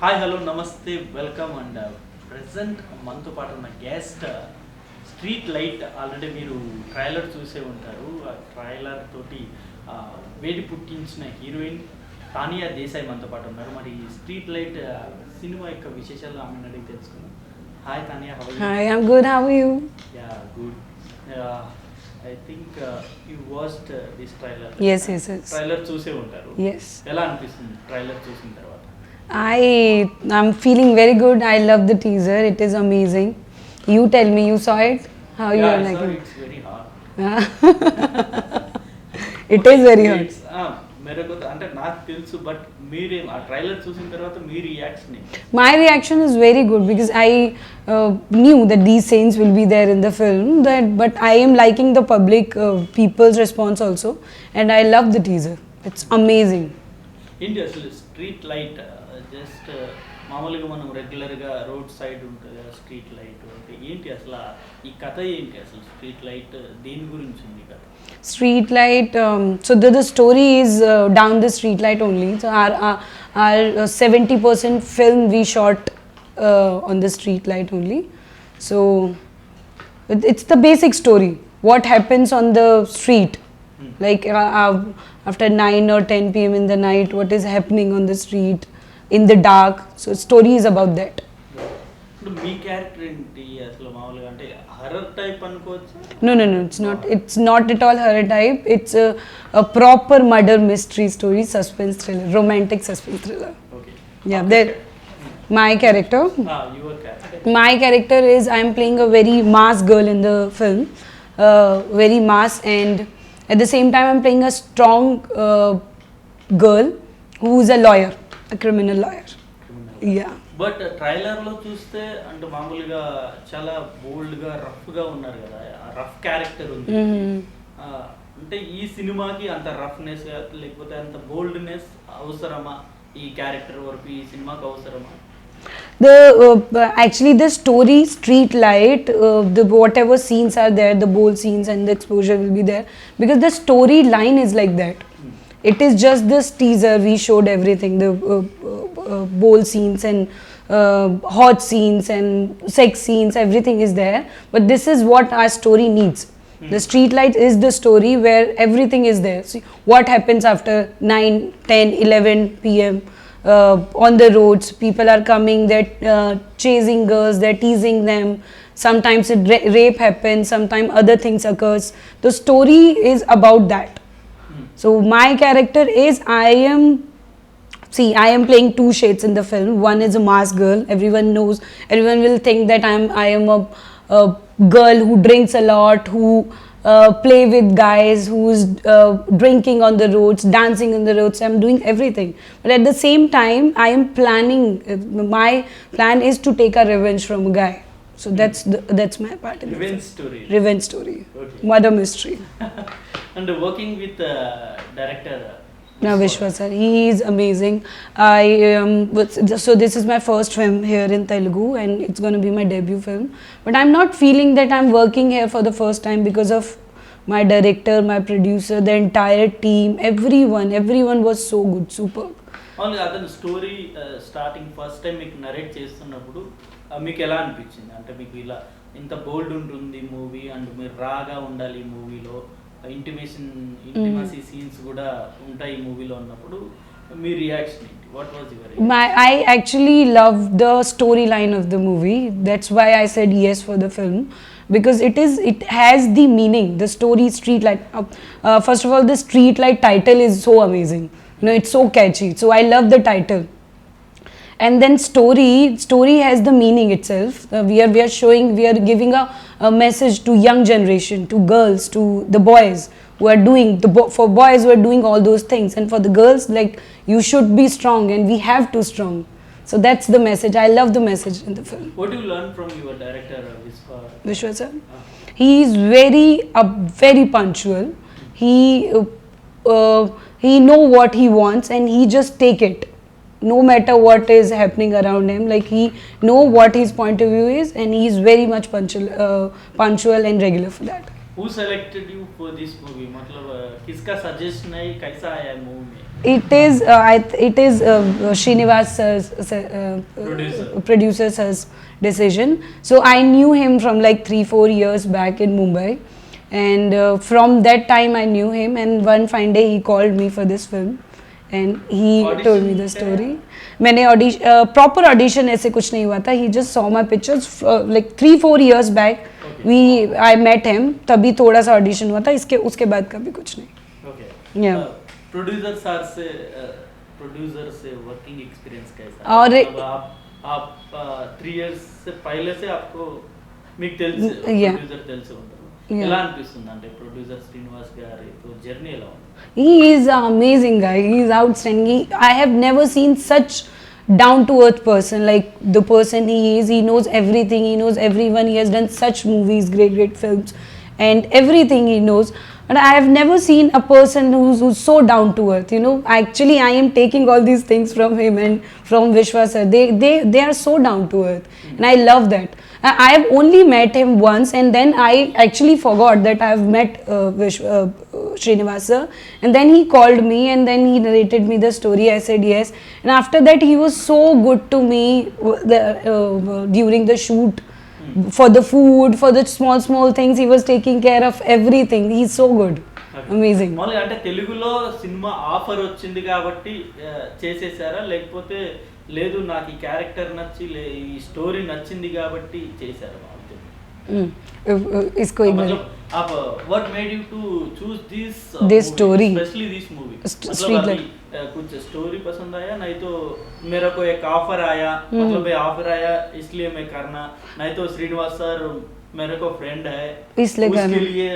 Hi hello నమస్తే welcome and present మనతో పాటు ఉన్న గెస్ట్ స్ట్రీట్ లైట్ ఆల్రెడీ మీరు ట్రైలర్ చూసే ఉంటారు. ఆ ట్రైలర్ తోటి వేడి పుట్టించిన హీరోయిన్ తానియా దేశాయ్ మనతో పాటు ఉన్నారు. మరి స్ట్రీట్ లైట్ సినిమా యొక్క విశేషాలు ఆమెను అడిగి తెలుసుకుందాం. Hi Tanya, how are you? Hi, I'm good. How are you? Yeah good. I think you watched this trailer. Yes. Trailer చూసే ఉంటారు. Yes. ఎలా అనిపిస్తుంది ట్రైలర్ చూసిన తర్వాత? I'm feeling very good. I love the teaser. It is amazing. You tell me, you saw it? How you are liking it? It's very hard. It is very hard. మెరగొద్ద అంటే నాకు తెలుసు, but మీరేం ఆ trailer చూసిన తర్వాత మీ reaction ఏంటి? My reaction is very good because I knew that these scenes will be there in the film. But I am liking the public people's response also, and I love the teaser. It's amazing. ఏంటి అసలు street light? Just మామూలుగా మనం రెగ్యులర్గా road side ఉంటుంది street light అంటే ఏంటి అసలు ఈ కథ ఏంటి? అసలు స్ట్రీట్ లైట్ దేని గురించి ఉంది కథ? Street light. So the story is down the street light only. So our 70% film we shot on the street light only. So it's the basic story. What happens on the street, like after 9 or 10 p.m. in the night, what is happening on the street in the dark. So story is about that. ఇప్పుడు మీ character ఏంటి అసలు? మామూలుగా అంటే horror type అనుకోవచ్చు? No, it's not at all horror type. It's a proper murder mystery story, suspense thriller, romantic suspense thriller. Okay. Yeah, my character. Your character. My character is, I'm playing a very mass girl in the film, very mass, and at the same time I'm playing a strong girl who's a lawyer, a criminal lawyer. Yeah. But ట్రైలర్లో చూస్తే అంటే మామూలుగా చాలా బోల్డ్గా రఫ్గా ఉన్నారు కదా, rough character ఉంది. అంటే ఈ సినిమాకి అంత రఫ్నెస్ లేకపోతే అంత బోల్డ్నెస్ అవసరమా? ఈ క్యారెక్టర్ వరకు ఈ సినిమాకి అవసరమా? Actually the story Street Light, the whatever scenes are there, the bold scenes and the exposure will be there because the storyline is like that. It is just this teaser we showed everything, the bold scenes and hot scenes and sex scenes, everything is there, but this is what our story needs. The Street Light is the story where everything is there. See what happens after 9, 10, 11 p.m. On the roads, people are coming, they're chasing girls, they're teasing them. Sometimes rape happens, sometimes other things occurs. The story is about that. So my character is, I am playing two shades in the film. One is a mass girl. Everyone knows, everyone will think that I am a girl who drinks a lot, who play with guys, who's drinking on the roads, dancing on the roads. I'm doing everything. But at the same time, I am planning, my plan is to take a revenge from a guy. So that's my part in the film. Revenge story. Okay. Murder mystery. And working with director Vishwa sir, he is amazing. So this is my first film here in Telugu and it's going to be my debut film. But I'm not feeling that I'm working here for the first time because of my director, my producer, the entire team, everyone was so good, superb. Only అతను story starting first time మీకు narrate చేస్తున్నప్పుడు మీకు ఎలా అనిపించింది? అంటే మీకు ఇలా ఇంత బోల్డ్ ఉంటుంది మూవీ అండ్ మీరు రాగా ఉండాలి ఈ మూవీలో, ఇంటిమసీ సీన్స్ కూడా ఉంటాయి ఈ మూవీలో ఉన్నప్పుడు మీ రియాక్షన్ ఏంటి? What was your? I actually love the storyline of the movie. That's why I said yes for the film because it has the meaning. The story Street Light. First of all, the Street Light title is so amazing. You know, it's so catchy. So I love the title. And then story has the meaning itself. We are giving a message to young generation, to girls, to the boys who are doing for boys who are doing all those things, and for the girls, like, you should be strong and we have to strong. So that's the message. I love the message in the film. What do you learn from your director Vishwa sir? He is very punctual. He know what he wants and he just take it. No matter what is happening around him, like he know what his point of view is and he is very much punctual and regular for that. Who selected you for this movie? मतलब किसका suggestion है, कैसा आया movie में? It is Srinivas sir's producer sir's decision. So I knew him from like 3-4 years back in Mumbai, and from that time I knew him. And one fine day he called me for this film, and he told me the story. मैंने proper audition ऐसे कुछ नहीं हुआ था. He just saw my pictures like 3-4 years back. I met him. तभी थोड़ा सा audition हुआ था. उसके बाद का भी कुछ नहीं. Okay. Yeah. प्रोड्यूसर से वर्किंग एक्सपीरियंस कैसा? और आप 3 years से पहले से आपको మీకు తెలుసు ప్రొడ్యూసర్ తెలుసు ఉంటారు. ఎలా అనిపిస్తుంది అంటే ప్రొడ్యూసర్ శ్రీనివాస్ గారి జర్నీ ఎలా ఉంది? He is an amazing guy. He is outstanding. I have never seen such down to earth person, like the person he is. He knows everything. He knows everyone. He has done such movies, great films, and everything he knows. And I have never seen a person who's so down to earth. You know, actually I am taking all these things from him and from Vishwa sir. They are so down to earth, and I love that. I have only met him once, and then I actually forgot that I have met Srinivas sir. And then he called me, and then he narrated me the story. I said yes, and after that he was so good to me during the shoot. For the food, for the small things, he was taking care of everything. He's so good. Amazing. మామూలుగా అంటే తెలుగులో cinema offer వచ్చింది కాబట్టి చేసేసారా, లేకపోతే లేదు నాకు ఈ character నచ్చి ఈ స్టోరీ నచ్చింది కాబట్టి చేశారా? इसको एक मतलब आप what made you to choose this story, especially this movie? Street मतलब कुछ स्टोरी पसंद आया, नहीं तो मेरे को एक ऑफर आया, मतलब ये ऑफर आया इसलिए मैं करना, नहीं तो श्रीनिवास सर मेरे को फ्रेंड है इसलिए उसके लिए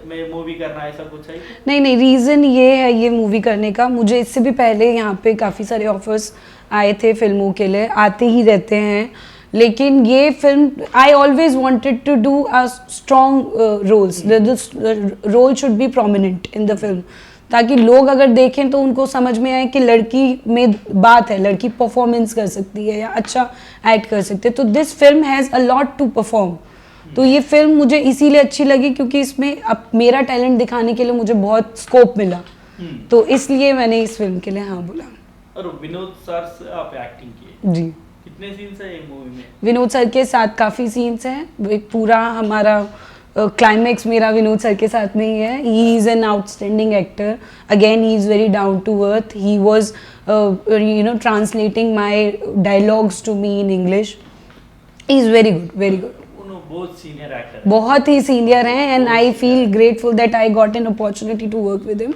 मैं मूवी करना, ऐसा कुछ है? नहीं, रीज़न ये है ये मूवी करने का. मुझे इससे भी पहले यहाँ पे काफ़ी सारे ऑफर्स आए थे फिल्मों के लिए, आते ही रहते हैं. लेकिन ये film I always wanted to do a strong roles. The role should be prominent in the film, ताकि लोग अगर देखें तो उनको समझ में आए कि लड़की में बात है, लड़की परफॉर्मेंस कर सकती है या अच्छा एक्ट कर सकती है. तो this film has a lot to perform. तो ये फिल्म मुझे इसीलिए अच्छी लगी क्योंकि इसमें अब मेरा टैलेंट दिखाने के लिए मुझे बहुत स्कोप मिला. तो इसलिए मैंने इस फिल्म के लिए हाँ बोला. और विनोद सर से आप एक्टिंग किए जी. कितने सीन्स है ये मूवी में? विनोद सर के साथ काफ़ी सीन्स हैं. एक पूरा हमारा क्लाइमैक्स मेरा विनोद सर के साथ में ही है. He is an outstanding actor. Again he is very down to earth. He was translating my dialogues to me in English. He is very good, very good. बहुत सीनियर एक्टर, बहुत ही senior हैं, and I feel grateful that I got an opportunity to work with him.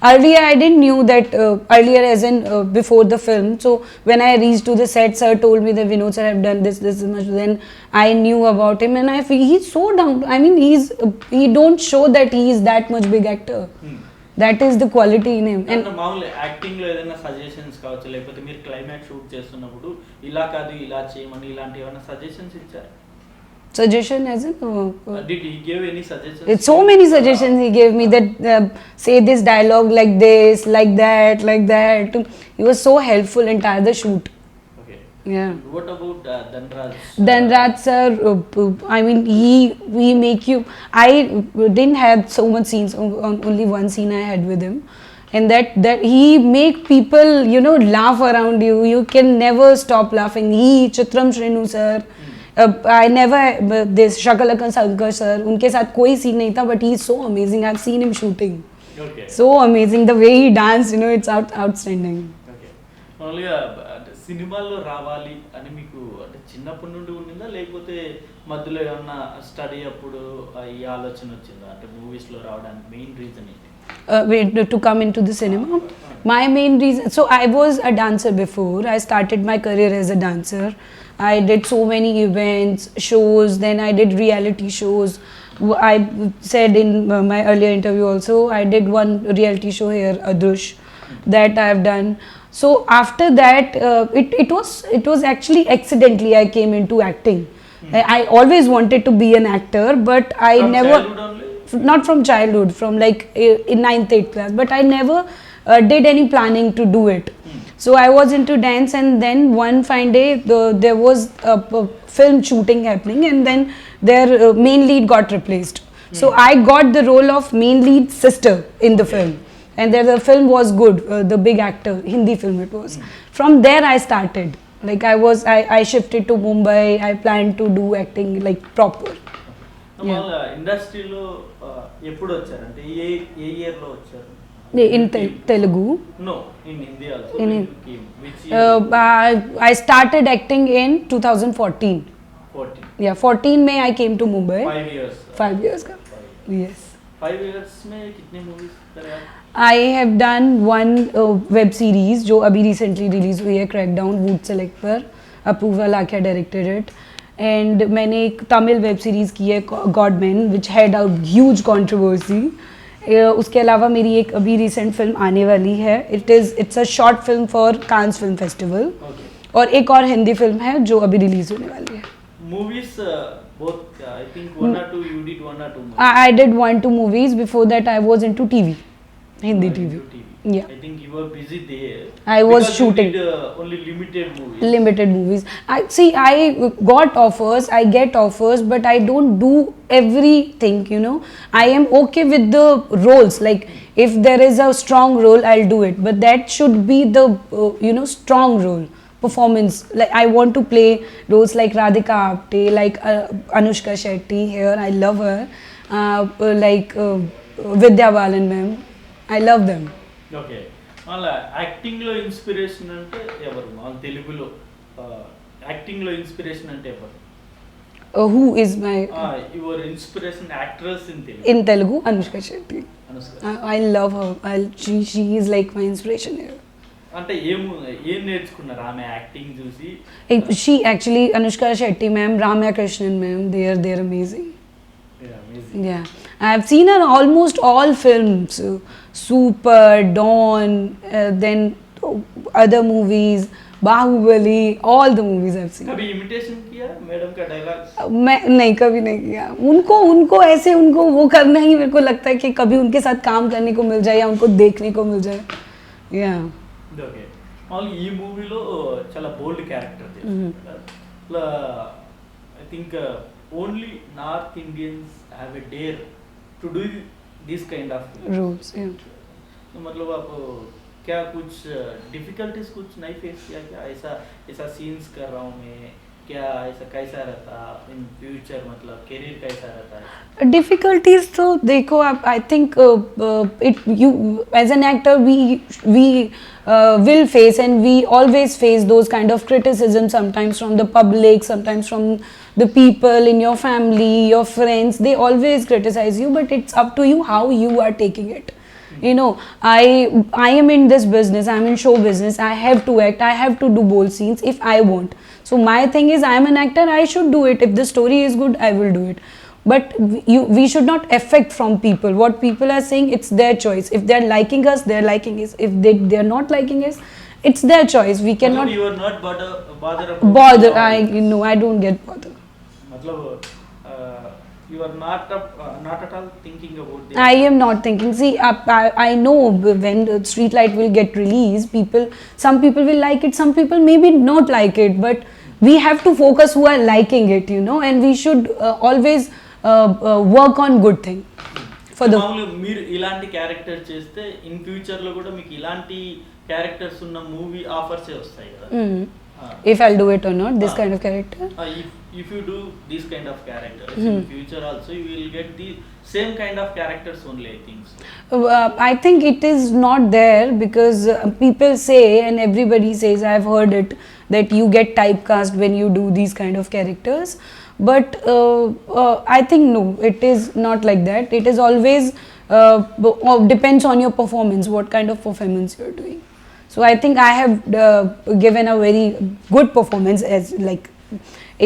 Earlier I didn't knew that earlier as in before the film. So when I reached to the set, sir told me that Vinod sir have done this much. Then I knew about him, and I feel he's so down. I mean he don't show that he is that much big actor. That is the quality in him. And మామూలు acting లో ఏదైనా suggestions కావచ్చు, లేకపోతే మీరు climax shoot చేస్తున్నప్పుడు ఇలా కాదు ఇలా చేయమని ఇలాంటి ఏమైనా సజెషన్స్ ఇచ్చారు? Suggestion as in did he give any suggestions? It's so many suggestions he gave me, that say this dialogue like this, like that. He was so helpful entire the shoot. Okay. Yeah. What about Dhanraj? Dhanraj sir, I mean he make you. I didn't have so much scenes. Only one scene I had with him, and that he make people laugh around you. You can never stop laughing. He Chitram Shrinu sir. I never this Shakalaka Shankar sir, उनके साथ कोई scene नहीं था, but he is so amazing. I've seen him shooting. Okay. So amazing the way he danced, it's outstanding. Okay. మామూలుగా సినిమాల్లో రావాలి అని మీకు అంటే చిన్నప్పటి నుండి ఉండిందా, లేకపోతే మధ్యలో ఏమన్నా స్టడీ అప్పుడు ఈ ఆలోచన వచ్చిందా? అంటే మూవీస్ లో రావడానికి మెయిన్ రీజన్ ఏంటి? To come into the cinema, my main reason. So I was a dancer before. I started my career as a dancer. I did so many events, shows, then I did reality shows. I said in my earlier interview also, I did one reality show here, Adrush, that I have done. So after that, it was actually accidentally I came into acting. I always wanted to be an actor, but I From never. childhood only? Not from childhood, from like in 9th 8th class, but I never did any planning to do it. So I was into dance, and then one fine day there was a film shooting happening, and then their main lead got replaced. So I got the role of main lead sister in the film, and the film was good. The big actor, Hindi film it was. From there I started. Like I shifted to Mumbai. I planned to do acting like proper. వాళ్ళ ఇండస్ట్రీలో ఎప్పుడు వచ్చారు అంటే ఏ ఏ year లో వచ్చారు? In Telugu. No, in Hindi also. In Which year? I started acting in 2014. 14. Yeah, 14 May I came to Mumbai. 5 years. 5 years का. Yes. 5 years में कितने मूवीज करे आप? I have done one web series जो अभी recently release हुई है, Crackdown, Wood Select पर. Apurva Lakhia directed it. And मैंने एक तमिल वेब सीरीज़ की है Godman, which had a huge controversy. उसके अलावा मेरी एक अभी रिसेंट फिल्म आने वाली है. It's a short film for Cannes film festival. Okay. और एक और हिंदी फिल्म है जो अभी रिलीज होने वाली है. Movies, both I think 1 or 2 you did 1 or 2 movies. I did 1-2 movies. Before that I was into TV, Hindi TV. Into TV. Yeah. I think you were busy there. I was because shooting. You did only limited movies. Limited movies. I got offers, I get offers, but I don't do everything, you know. I am okay with the roles. Like if there is a strong role, I'll do it. But that should be the strong role. Performance. Like I want to play roles like Radhika Apte, like Anushka Shetty here. I love her. Like Vidya Balan ma'am. I love them. Okay మళ్ళీ యాక్టింగ్లో inspiration అంటే ఎవరు? మన తెలుగులో యాక్టింగ్లో inspiration అంటే ఎవరు? Who is my your inspiration actress in Telugu? in Telugu? Anushka Shetty. Anushka. I love her. She is like my inspiration here. అంటే ఏం నేర్చుకున్నారు ఆమె యాక్టింగ్ చూసి? She actually, Anushka Shetty ma'am, Ramya Krishnan ma'am, they're amazing. Amazing. Yeah, I have seen her almost all films, Super, Dawn, then other movies, Bahubali, all the movies I've seen. कभी imitation किया madam का dialogues? मैं नहीं, कभी नहीं किया. उनको ऐसे उनको वो करना ही मेरे को लगता है कि कभी उनके साथ काम करने को मिल जाए या उनको देखने को मिल जाए. Yeah. ఓకే మామూలు ఈ మూవీలో చాలా బోల్డ్ character I think only north Indians have a dare to do this kind of Roles, yeah. तो मतलब आप क्या कुछ डिफिकल्टीज कुछ नहीं फेस किया क्या? ऐसा ऐसा सीन्स कर रहा हूँ मैं, क्या ऐसा कैसा रहता इन फ्यूचर, मतलब करियर कैसा रहता है? Difficulties तो देखो आप, I think you as an actor we will face, and we always face those kind of criticism, sometimes from the public, sometimes from the people in your family, your friends. They always criticize you, but it's up to you how you are taking it. You know, I am in this business, I'm in show business, I have to act, I have to do bold scenes if I want. So my thing is, I am an actor, I should do it. If the story is good, I will do it. But we should not affect from people. What people are saying, it's their choice. If they're liking us, they're liking us. If they're not liking us, it's their choice. We cannot you are not bother bother. I don't get bothered. मतलब you are not at all thinking about this. I am not thinking. See, I know when Streetlight will get released, some people will like it, some people maybe not like it, but we have to focus who are liking it, you know, and we should always work on good thing for the. మామూలుగా మీరు ఇలాంటి character చేస్తే in future లో కూడా మీకు ఇలాంటి characters ఉన్న movie offers వస్తాయి కదా? If I'll do it or not, this kind of character. If you do this kind of characters in future also, you will get the same kind of characters only, I think so. I think it is not there because people say, and everybody says, I've heard it, that you get typecast when you do these kind of characters. But I think no, it is not like that. It is always depends on your performance, what kind of performance you are doing. So I think I have given a very good performance, as like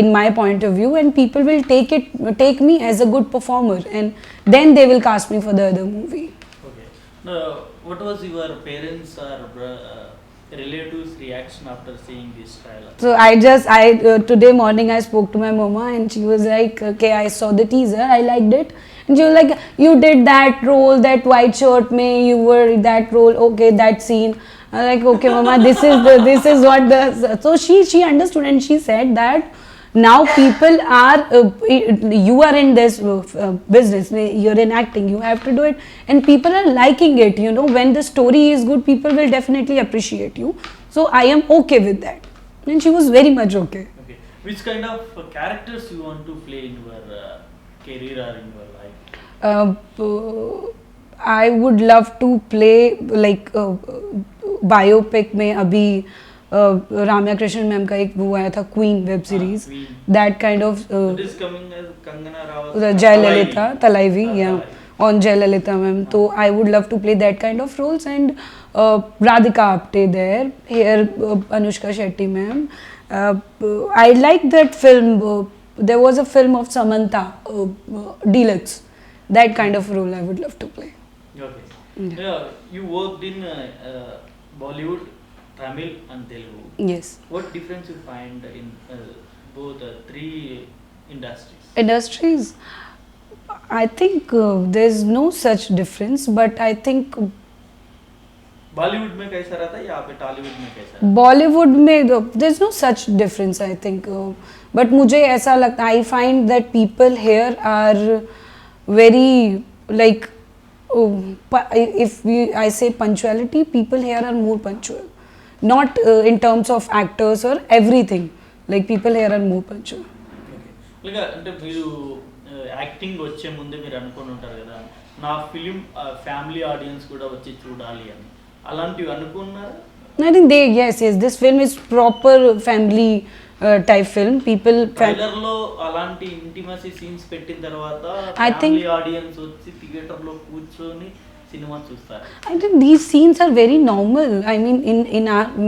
in my point of view, and people will take me as a good performer, and then they will cast me for the other movie. Okay. Now, what was your parents or relatives' reaction after seeing this trailer? So today morning I spoke to my mama, and she was like, okay, I saw the teaser, I liked it. And she was like, you did that role, that white shirt mein, you were that role, okay, that scene. I was like, okay mama, this is what the. So she understood, and she said that now people are you are in this business, you're in acting, you have to do it, and people are liking it, you know. When the story is good, people will definitely appreciate you. So I am okay with that, and she was very much okay. Okay. Which kind of characters you want to play in your career or in your life? I would love to play like biopic में अभी Ramya Krishnan ma'am का एक वो आया था, queen web series, Queen. That kind of It is coming as Kangana Ranaut. Jayalalithaa Thalaivi, या Talaivi. on Jayalalithaa ma'am. तो I would love to play that kind of roles, and Radhika Apte there, here Anushka Shetty ma'am. I like that film. There was a film of Samantha, Deluxe. That kind of role I would love to play. Okay. Yeah. Yeah, you worked in Bollywood, Tamil and Telugu. Yes. What difference you find in both three industries? Industries, I think there's no such difference, but I think Bollywood में कैसा रहता है, यहाँ पे टॉलीवुड में कैसा रहता Bollywood में there's no such difference, I think. But मुझे ऐसा लगता, I find that people here are very like, if I say punctuality, people here are more punctual. Not in terms of actors or everything. Like people here are more punctual. है? అంటే మీరు acting వచ్చే ముందే మీరు అనుకొని ఉంటారు కదా, నా ఫిలిం ఫ్యామిలీ ఆడియన్స్ కూడా వచ్చి చూడాలి అని, అలాంటివి అనుకున్నారా? I think yes, this film is proper family type film. People trailer లో అలాంటి ఇంటిమసీ సీన్స్ పెట్టిన తర్వాత I think- ఫ్యామిలీ ఆడియన్స్ వచ్చి థియేటర్ లో కూర్చొని సినిమా చూస్తారు. I think these scenes are very normal. I mean, in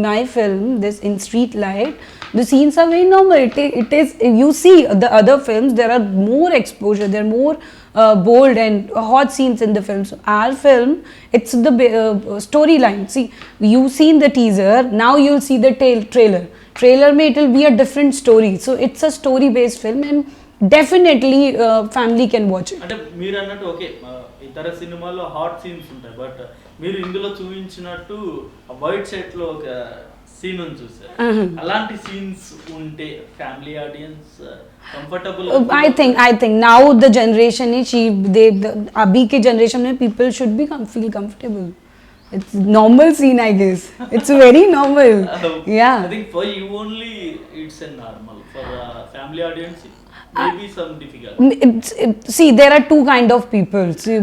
my film, this in Street Light, the scenes are very normal. It is, you see the other films, there are more exposure, there are more bold and hot scenes in the film. So our film, it's the storyline. See, you've seen the teaser, now you'll see the trailer. Trailer mein it will be a different story. So it's a story based film, and definitely family can watch it. అంటే మీరు అన్నట్టు okay, ఇతర సినిమాల్లో hot scenes ఉంటాయి, but మీరు ఇందులో చూపించినట్టు white shirt లో ఒక సీన్ ఉంది చూసారు, అలాంటి సీన్స్ ఉంటే family audience comfortable. I think now the generation is the abhi ke generation mein people should be feel comfortable. It's normal scene, I guess. It's very normal. Yeah. I think for you only it's a normal, for family audience maybe some difficult. See, there are two kind of people. See,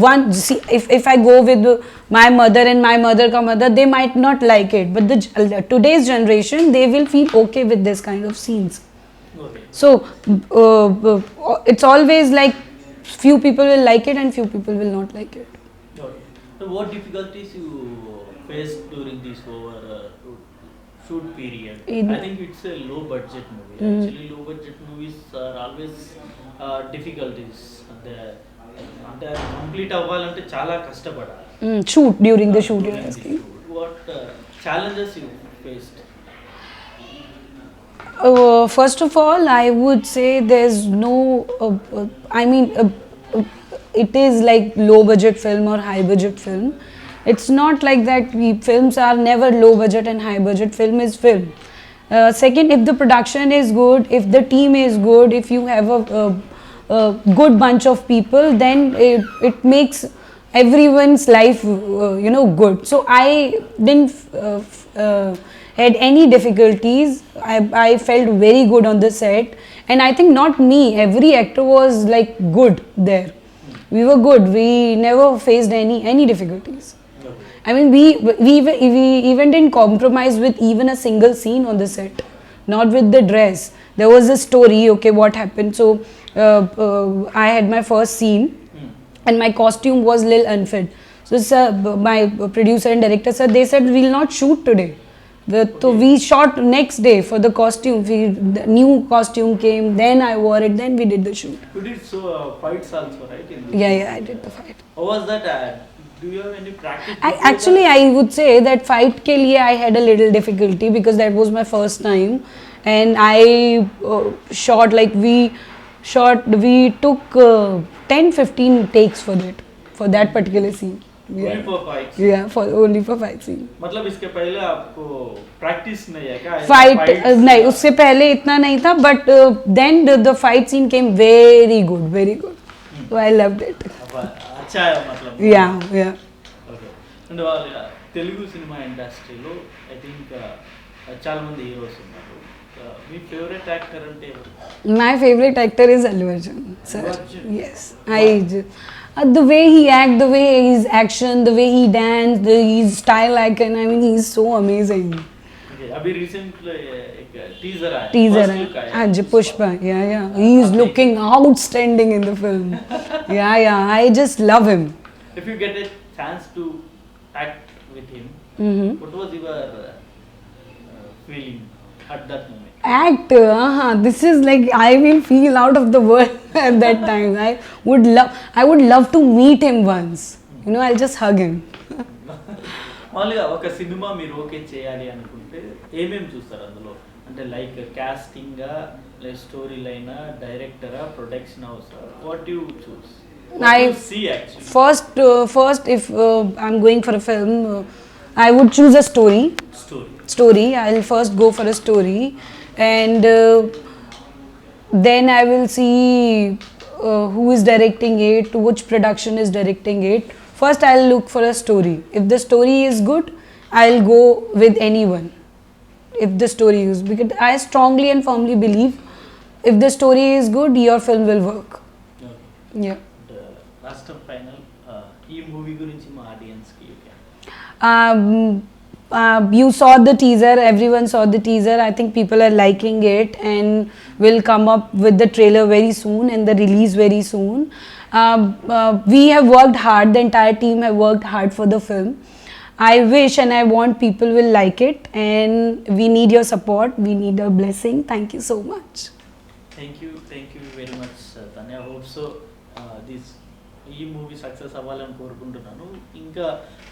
one, see, if I go with my mother and my mother ka mother, they might not like it, but today's generation, they will feel okay with this kind of scenes. Okay. So it's always like few people will like it and few people will not like it. Okay. So what difficulties you faced during this shoot period? I think it's a low budget movie. Actually, low budget movies are always difficulties. అంటే complete అవ్వాలంటే చాలా కష్టపడాలి. Shoot, during the shoot, you're During the asking. shoot. What challenges you faced? First of all, I would say there's no, I mean, it is like low budget film or high budget film. It's not like that. Films are never low budget and high budget. Film is film. Second, if the production is good, if the team is good, if you have a good bunch of people, then it makes everyone's life, good. So I didn't had any difficulties. I felt very good on the set, and I think not me, every actor was like good there. We were good. We never faced any difficulties. I mean, we even didn't compromise with even a single scene on the set. Not with the dress. There was a story. Okay, what happened? So I had my first scene, and my costume was little unfit. So sir, my producer and director said, they said we'll not shoot today. So we shot next day for the costume. The new costume came, then I wore it, then we did the shoot. You did fights also, right? Yeah, I did the fight. How was that? Do you have any practice? Actually, I would say that fight ke liye I had a little difficulty because that was my first time, and I shot like we took 10-15 takes for that particular scene. Only for fights. Yeah, for only for fight scene. मतलब इसके पहले आपको practice नहीं है क्या? Fight Fights, नहीं, उससे पहले इतना नहीं था, but then the fight scene came very good, very good. So I loved it. अब अच्छा है मतलब. Yeah, yeah. ఓకే. అండ్ వాళ్ళ తెలుగు సినిమా ఇండస్ట్రీలో ఐ థింక్ చాలా మంది హీరోస్ ఉన్నారు. మీ ఫేవరెట్ యాక్టర్ అంటే ఎవరు? My favorite actor is Allu Arjun, sir. Allu Arjun? Yes, the way he act, the way his action, the way he dance, his style icon. I mean, he's so amazing. Okay, अभी recently एक teaser आया. Teaser, First look आया. हाँ जी, Pushpa. Yeah. He is looking outstanding in the film. Yeah. I just love him. If you get a chance to act with him, what was your feeling at that moment? Act, this is like I will feel out of the world at that time. I would love to meet him once. You know, I'll just hug him. మామూలుగా ఒక cinema మీరు okay చేయాలి అనుకుంటే ఏమేమి చూస్తారు అందులో? అంటే like కాస్టింగా, లైక్ స్టోరీ లైనా, డైరెక్టరా, production house, what you choose? I see actually. First, if I'm going for a film, I would choose a story. Story. I'll first go for a story, and then I will see who is directing it, which production is directing it. First, I'll look for a story. If the story is good, I'll go with anyone. If the story is, because I strongly and firmly believe, if the story is good, your film will work. Okay. Yeah. Last final ఈ movie గురించి మా audience కి You saw the teaser, everyone saw the teaser. I think people are liking it and will come up with the trailer very soon and the release very soon. We have worked hard, the entire team have worked hard for the film. I wish and I want people will like it, and we need your support, we need a blessing. Thank you so much. Thank you very much Tanya. Hope so ఈ movie success అవ్వాలని కోరుకుంటున్నాను. ఇంకా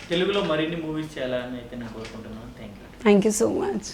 తెలుగులో మరిన్ని movies చేయాలని అయితే నేను కోరుకుంటున్నాను. Thank you Thank you so much.